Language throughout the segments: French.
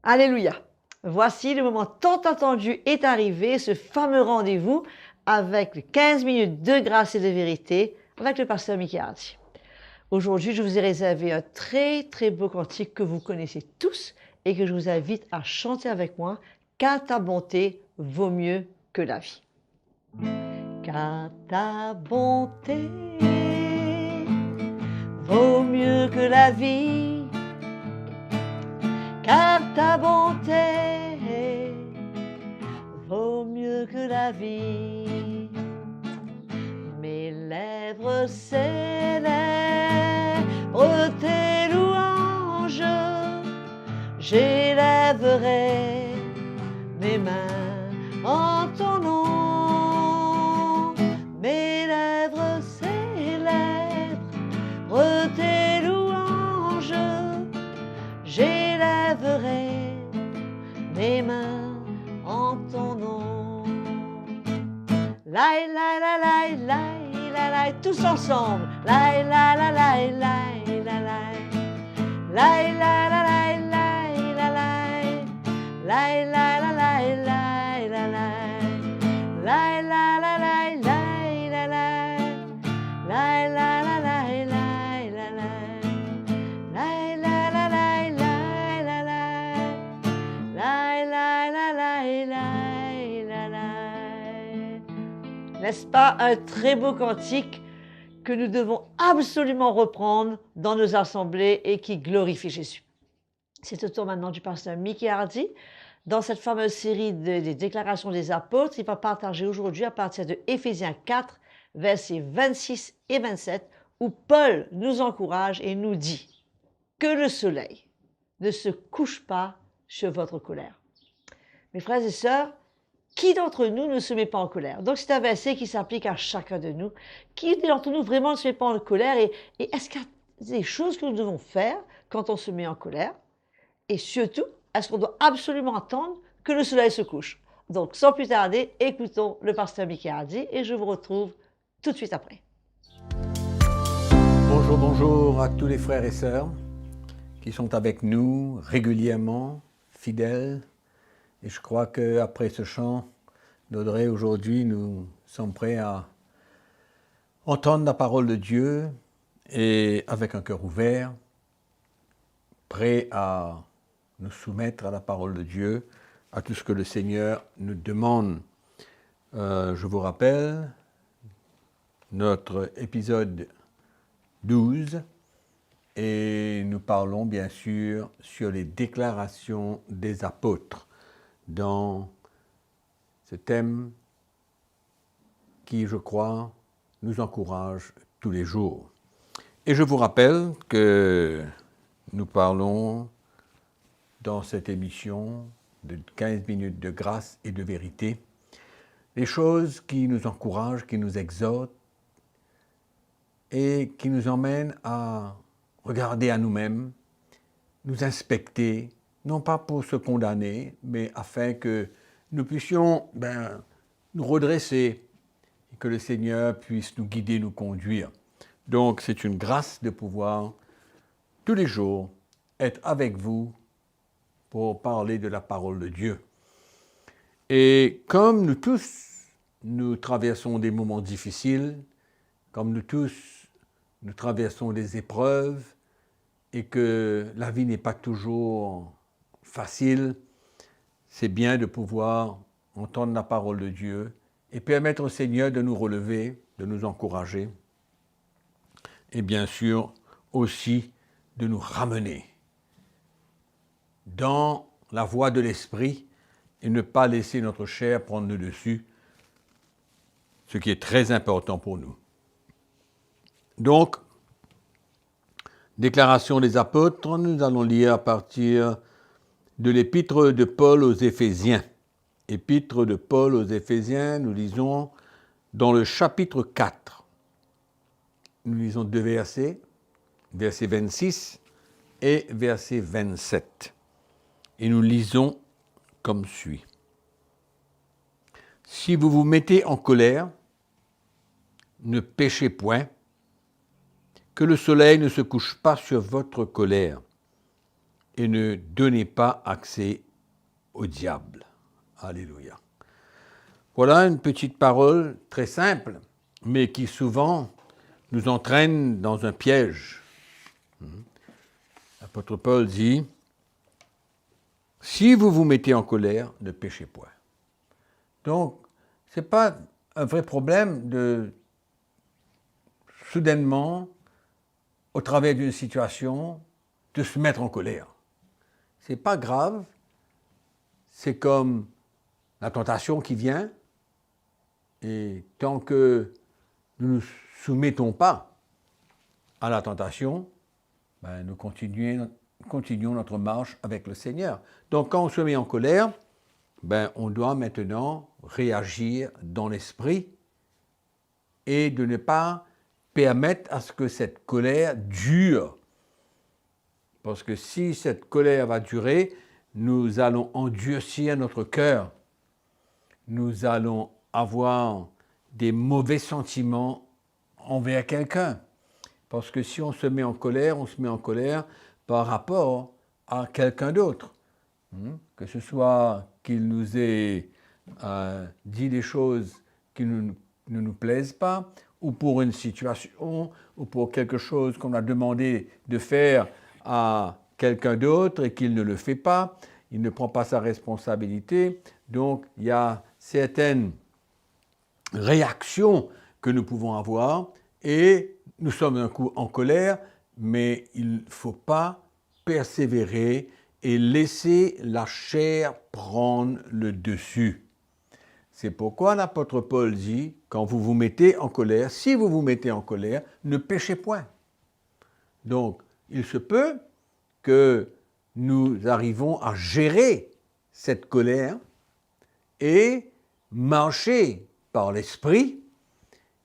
Alléluia. Voici le moment tant attendu est arrivé, ce fameux rendez-vous avec les 15 minutes de grâce et de vérité avec le pasteur Mickey Hardy. Aujourd'hui, je vous ai réservé un très beau cantique que vous connaissez tous et que je vous invite à chanter avec moi, car ta bonté vaut mieux que la vie. Car ta bonté vaut mieux que la vie, car ta bonté vaut mieux que la vie. Mes lèvres célèbrent tes louanges, j'élèverai mes mains en ton nom. Mes lèvres célèbrent tes louanges, j'élèverai mes mains en ton nom. Laï, laï, laï, laï, laï, laï, laï, tous ensemble. Laï, laï, laï, laï, laï, laï, laï. Laï, laï, laï, laï, laï, laï, laï. Laï, laï, laï, laï, laï, laï, laï. Laï, laï, laï, laï, laï, laï, laï. Laï, laï, laï, laï, laï, laï, laï. Laï, laï, laï, laï, laï, laï, laï. Laï, laï, laï, laï, laï, laï, laï. N'est-ce pas un très beau cantique que nous devons absolument reprendre dans nos assemblées et qui glorifie Jésus? C'est au tour maintenant du pasteur Mickey Hardy. Dans cette fameuse série des déclarations des apôtres, il va partager aujourd'hui à partir de Éphésiens 4, versets 26 et 27, où Paul nous encourage et nous dit que le soleil ne se couche pas sur votre colère. Mes frères et sœurs, qui d'entre nous ne se met pas en colère? Donc c'est un verset qui s'applique à chacun de nous. Qui d'entre nous vraiment ne se met pas en colère? Et est-ce qu'il y a des choses que nous devons faire quand on se met en colère? Et surtout, est-ce qu'on doit absolument attendre que le soleil se couche? Donc sans plus tarder, écoutons le pasteur Mickey Hardy et je vous retrouve tout de suite après. Bonjour à tous les frères et sœurs qui sont avec nous régulièrement, fidèles. Et je crois qu'après ce chant d'Audrey, aujourd'hui, nous sommes prêts à entendre la parole de Dieu et avec un cœur ouvert, prêts à nous soumettre à la parole de Dieu, à tout ce que le Seigneur nous demande. Je vous rappelle notre épisode 12 et nous parlons bien sûr sur les déclarations des apôtres dans ce thème qui, je crois, nous encourage tous les jours. Et je vous rappelle que nous parlons dans cette émission de 15 minutes de grâce et de vérité, les choses qui nous encouragent, qui nous exhortent et qui nous emmènent à regarder à nous-mêmes, nous inspecter, non pas pour se condamner, mais afin que nous puissions nous redresser et que le Seigneur puisse nous guider, nous conduire. Donc c'est une grâce de pouvoir tous les jours être avec vous pour parler de la parole de Dieu. Et comme nous tous, nous traversons des moments difficiles, comme nous tous, nous traversons des épreuves et que la vie n'est pas toujours facile, c'est bien de pouvoir entendre la parole de Dieu et permettre au Seigneur de nous relever, de nous encourager et bien sûr aussi de nous ramener dans la voie de l'esprit et ne pas laisser notre chair prendre le dessus, ce qui est très important pour nous. Donc, déclaration des apôtres, nous allons lire à partir de l'épître de Paul aux Éphésiens. Épître de Paul aux Éphésiens, nous lisons dans le chapitre 4. Nous lisons deux versets, verset 26 et verset 27. Et nous lisons comme suit. Si vous vous mettez en colère, ne péchez point, que le soleil ne se couche pas sur votre colère, et ne donnez pas accès au diable. Alléluia. Voilà une petite parole très simple, mais qui souvent nous entraîne dans un piège. L'apôtre Paul dit, « Si vous vous mettez en colère, ne péchez point. » Donc, ce n'est pas un vrai problème de soudainement, au travers d'une situation, de se mettre en colère. Ce n'est pas grave, c'est comme la tentation qui vient, et tant que nous ne nous soumettons pas à la tentation, ben nous continuons notre marche avec le Seigneur. Donc quand on se met en colère, ben on doit maintenant réagir dans l'esprit et de ne pas permettre à ce que cette colère dure. Parce que si cette colère va durer, nous allons endurcir notre cœur. Nous allons avoir des mauvais sentiments envers quelqu'un. Parce que si on se met en colère, on se met en colère par rapport à quelqu'un d'autre. Que ce soit qu'il nous ait dit des choses qui ne nous plaisent pas, ou pour une situation, ou pour quelque chose qu'on a demandé de faire à quelqu'un d'autre et qu'il ne le fait pas, il ne prend pas sa responsabilité. Donc, il y a certaines réactions que nous pouvons avoir et nous sommes un coup en colère, mais il ne faut pas persévérer et laisser la chair prendre le dessus. C'est pourquoi l'apôtre Paul dit, quand vous vous mettez en colère, si vous vous mettez en colère, ne péchez point. Donc, il se peut que nous arrivons à gérer cette colère et marcher par l'esprit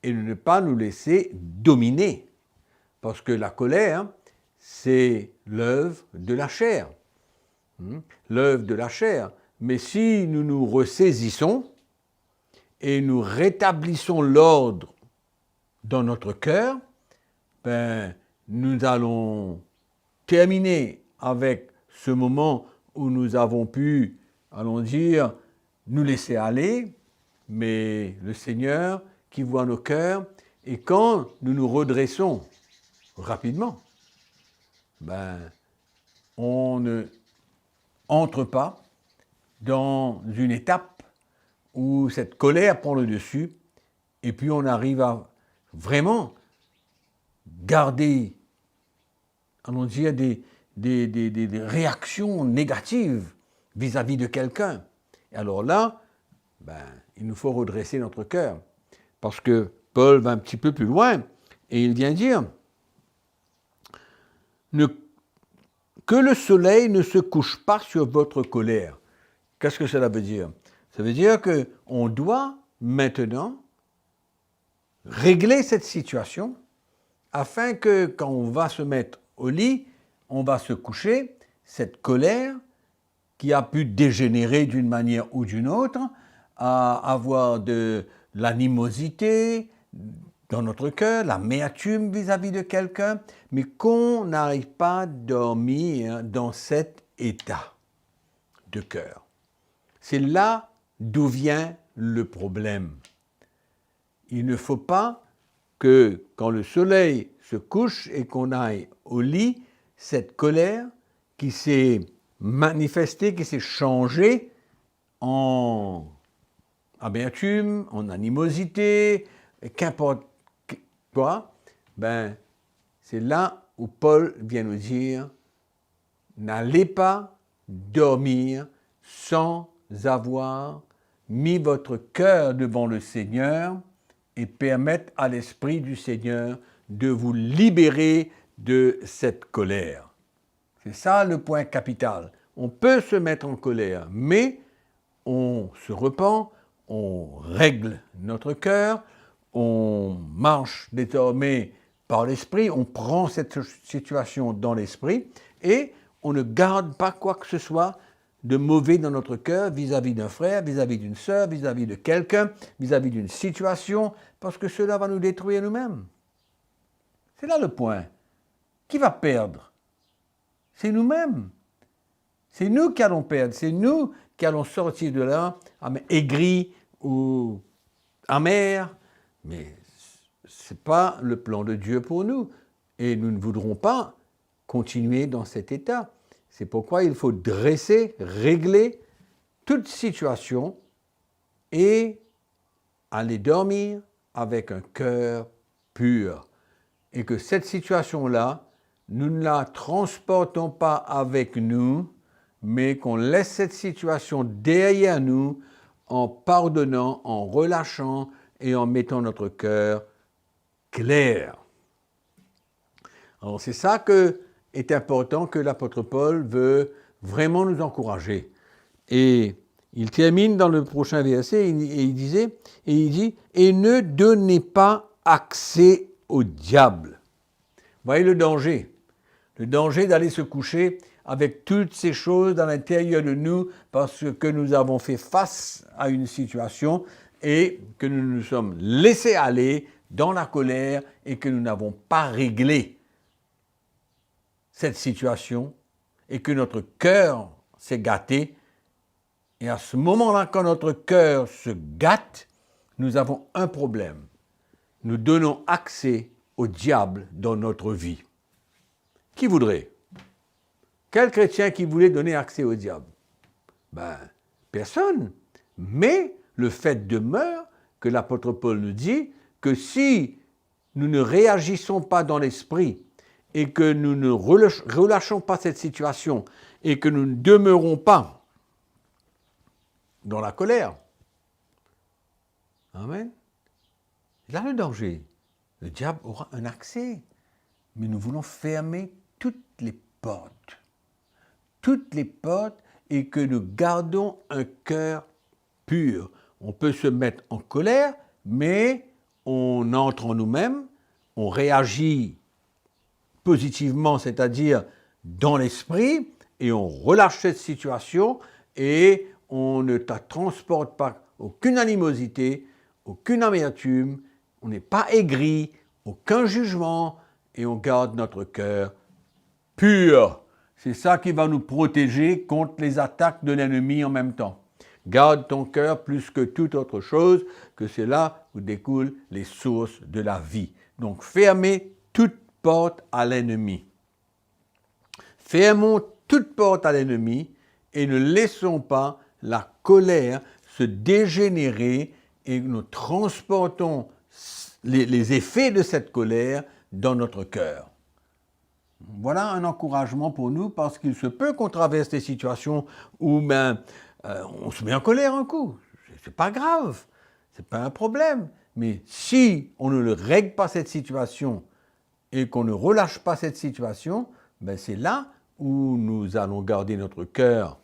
et ne pas nous laisser dominer. Parce que la colère, c'est l'œuvre de la chair. L'œuvre de la chair. Mais si nous nous ressaisissons et nous rétablissons l'ordre dans notre cœur, ben, nous allons terminer avec ce moment où nous avons pu, allons dire, nous laisser aller, mais le Seigneur qui voit nos cœurs, et quand nous nous redressons rapidement, ben, on ne entre pas dans une étape où cette colère prend le dessus, et puis on arrive à vraiment garder, allons dire, des réactions négatives vis-à-vis de quelqu'un. Et alors là, ben, il nous faut redresser notre cœur. Parce que Paul va un petit peu plus loin, et il vient dire que le soleil ne se couche pas sur votre colère. Qu'est-ce que cela veut dire? Ça veut dire qu'on doit maintenant régler cette situation afin que quand on va se mettre au lit, on va se coucher, cette colère qui a pu dégénérer d'une manière ou d'une autre, à avoir de l'animosité dans notre cœur, l'amertume vis-à-vis de quelqu'un, mais qu'on n'arrive pas à dormir dans cet état de cœur. C'est là d'où vient le problème. Il ne faut pas que quand le soleil se couche et qu'on aille au lit, cette colère qui s'est manifestée, qui s'est changée en amertume, en animosité, qu'importe quoi, ben, c'est là où Paul vient nous dire, n'allez pas dormir sans avoir mis votre cœur devant le Seigneur et permettre à l'Esprit du Seigneur de vous libérer de cette colère. C'est ça le point capital. On peut se mettre en colère, mais on se repent, on règle notre cœur, on marche désormais par l'Esprit, on prend cette situation dans l'Esprit et on ne garde pas quoi que ce soit de mauvais dans notre cœur vis-à-vis d'un frère, vis-à-vis d'une sœur, vis-à-vis de quelqu'un, vis-à-vis d'une situation, parce que cela va nous détruire nous-mêmes. C'est là le point. Qui va perdre? C'est nous-mêmes. C'est nous qui allons perdre, c'est nous qui allons sortir de là aigris ou amers, mais ce n'est pas le plan de Dieu pour nous. Et nous ne voudrons pas continuer dans cet état. C'est pourquoi il faut dresser, régler toute situation et aller dormir avec un cœur pur. Et que cette situation-là, nous ne la transportons pas avec nous, mais qu'on laisse cette situation derrière nous en pardonnant, en relâchant et en mettant notre cœur clair. Alors c'est ça que est important, que l'apôtre Paul veut vraiment nous encourager. Et il termine dans le prochain verset et il dit « Et ne donnez pas accès au diable ». Voyez le danger d'aller se coucher avec toutes ces choses dans l'intérieur de nous parce que nous avons fait face à une situation et que nous nous sommes laissés aller dans la colère et que nous n'avons pas réglé cette situation et que notre cœur s'est gâté. Et à ce moment-là, quand notre cœur se gâte, nous avons un problème. Nous donnons accès au diable dans notre vie. Qui voudrait? Quel chrétien qui voulait donner accès au diable? Personne. Mais le fait demeure que l'apôtre Paul nous dit que si nous ne réagissons pas dans l'esprit et que nous ne relâchons pas cette situation et que nous ne demeurons pas dans la colère, amen, là le danger. Le diable aura un accès, mais nous voulons fermer toutes les portes et que nous gardons un cœur pur. On peut se mettre en colère, mais on entre en nous-mêmes, on réagit positivement, c'est-à-dire dans l'esprit, et on relâche cette situation et on ne transporte pas aucune animosité, aucune amertume, on n'est pas aigri, aucun jugement, et on garde notre cœur pur. C'est ça qui va nous protéger contre les attaques de l'ennemi en même temps. Garde ton cœur plus que toute autre chose, que c'est là où découlent les sources de la vie. Donc fermez toute porte à l'ennemi. Fermons toute porte à l'ennemi et ne laissons pas la colère se dégénérer et nous transportons les effets de cette colère dans notre cœur. Voilà un encouragement pour nous parce qu'il se peut qu'on traverse des situations où on se met en colère un coup. C'est pas grave, c'est pas un problème. Mais si on ne règle pas cette situation et qu'on ne relâche pas cette situation, c'est là où nous allons garder notre cœur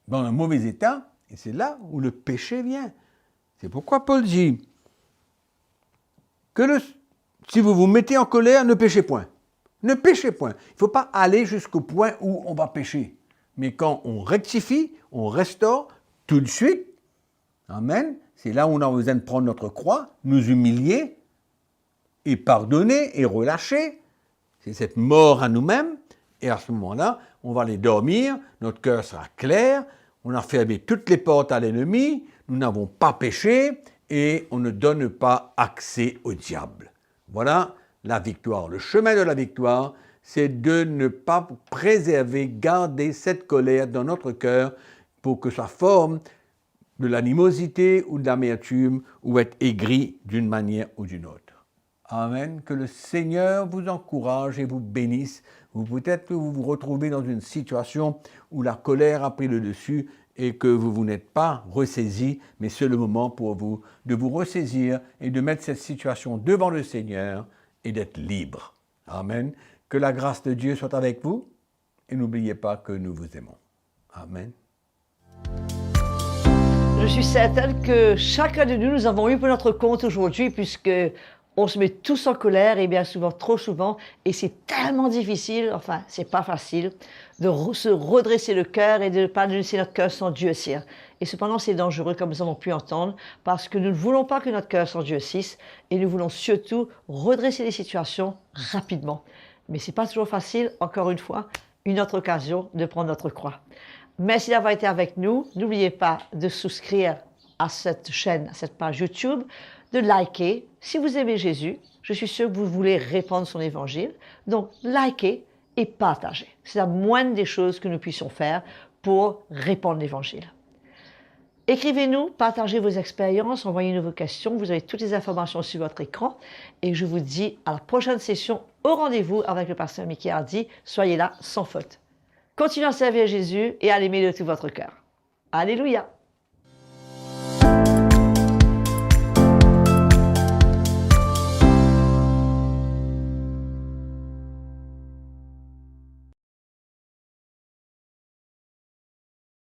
dans un mauvais état et c'est là où le péché vient. C'est pourquoi Paul dit que si vous vous mettez en colère, ne péchez point. Ne péchez point. Il ne faut pas aller jusqu'au point où on va pécher. Mais quand on rectifie, on restaure tout de suite. Amen. C'est là où on a besoin de prendre notre croix, nous humilier et pardonner et relâcher. C'est cette mort à nous-mêmes. Et à ce moment-là, on va aller dormir, notre cœur sera clair, on a fermé toutes les portes à l'ennemi, nous n'avons pas péché et on ne donne pas accès au diable. Voilà la victoire. Le chemin de la victoire, c'est de ne pas préserver, garder cette colère dans notre cœur pour que ça forme de l'animosité ou de l'amertume ou être aigri d'une manière ou d'une autre. Amen. Que le Seigneur vous encourage et vous bénisse. Peut-être que vous vous retrouvez dans une situation où la colère a pris le dessus et que vous n'êtes pas ressaisi, mais c'est le moment pour vous de vous ressaisir et de mettre cette situation devant le Seigneur et d'être libre. Amen. Que la grâce de Dieu soit avec vous et n'oubliez pas que nous vous aimons. Amen. Je suis certaine que chacun de nous avons eu pour notre compte aujourd'hui, puisque on se met tous en colère, et bien souvent, trop souvent, et c'est tellement difficile, enfin, c'est pas facile, de se redresser le cœur et de ne pas laisser notre cœur s'endurcir. Et cependant, c'est dangereux, comme nous avons pu entendre, parce que nous ne voulons pas que notre cœur s'endurcisse, et nous voulons surtout redresser les situations rapidement. Mais c'est pas toujours facile, encore une fois. une autre occasion de prendre notre croix. Merci d'avoir été avec nous. N'oubliez pas de souscrire à cette chaîne, à cette page YouTube, de liker. Si vous aimez Jésus, je suis sûre que vous voulez répandre son évangile. Donc, likez et partagez. C'est la moindre des choses que nous puissions faire pour répandre l'évangile. Écrivez-nous, partagez vos expériences, envoyez-nous vos questions. Vous avez toutes les informations sur votre écran. Et je vous dis à la prochaine session au rendez-vous avec le pasteur Mickey Hardy. Soyez là sans faute. Continuez à servir Jésus et à l'aimer de tout votre cœur. Alléluia!